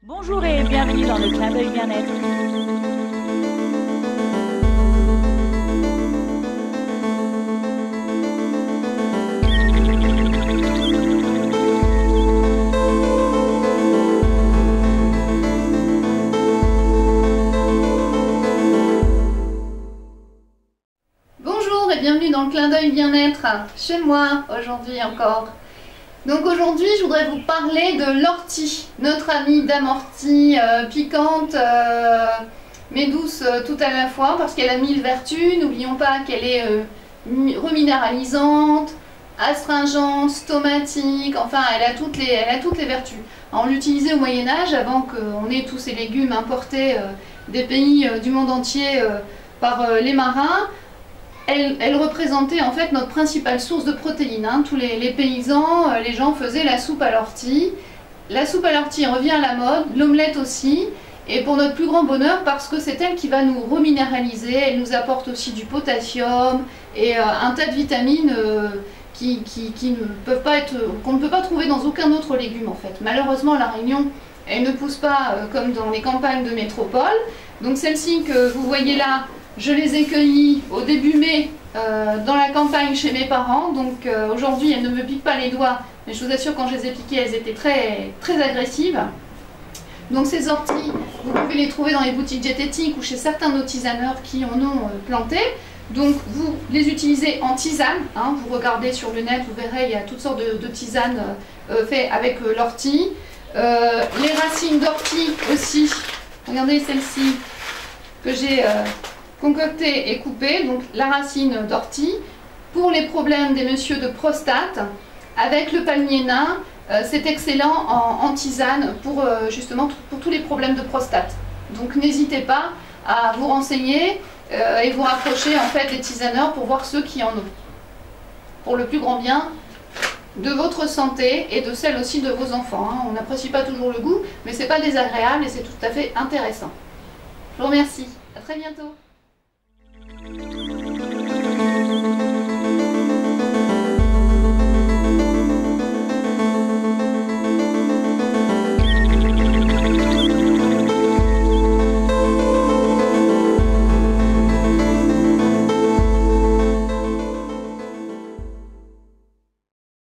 Bonjour et bienvenue dans le clin d'œil bien-être. Bonjour et bienvenue dans le clin d'œil bien-être, chez moi aujourd'hui encore. Donc aujourd'hui je voudrais vous parler de l'ortie, notre amie dame ortie, piquante mais douce tout à la fois parce qu'elle a 1000 vertus. N'oublions pas qu'elle est reminéralisante, astringente, stomatique, enfin elle a toutes les vertus. Alors, on l'utilisait au Moyen-Âge avant qu'on ait tous ces légumes importés des pays du monde entier par les marins. Elle représentait en fait notre principale source de protéines. Tous les paysans, les gens faisaient la soupe à l'ortie. La soupe à l'ortie revient à la mode, l'omelette aussi, et pour notre plus grand bonheur parce que c'est elle qui va nous reminéraliser. Elle nous apporte aussi du potassium et un tas de vitamines qu'on ne peut pas trouver dans aucun autre légume en fait. Malheureusement, la Réunion, elle ne pousse pas comme dans les campagnes de métropole. Donc celle-ci que vous voyez là, je les ai cueillies au début mai dans la campagne chez mes parents. Donc aujourd'hui elles ne me piquent pas les doigts, mais je vous assure quand je les ai piquées elles étaient très, très agressives. Donc ces orties, vous pouvez les trouver dans les boutiques diététiques ou chez certains de nos tisaneurs qui en ont planté. Donc vous les utilisez en tisane, vous regardez sur le net, vous verrez il y a toutes sortes de tisanes faites avec l'ortie. Les racines d'ortie aussi, regardez celle-ci que j'ai concoctée et coupée, donc la racine d'ortie, pour les problèmes des messieurs de prostate, avec le palmier nain, c'est excellent en tisane pour justement pour tous les problèmes de prostate. Donc n'hésitez pas à vous renseigner et vous rapprocher en fait des tisaneurs pour voir ceux qui en ont. Pour le plus grand bien de votre santé et de celle aussi de vos enfants. On n'apprécie pas toujours le goût, mais c'est pas désagréable et c'est tout à fait intéressant. Je vous remercie. À très bientôt.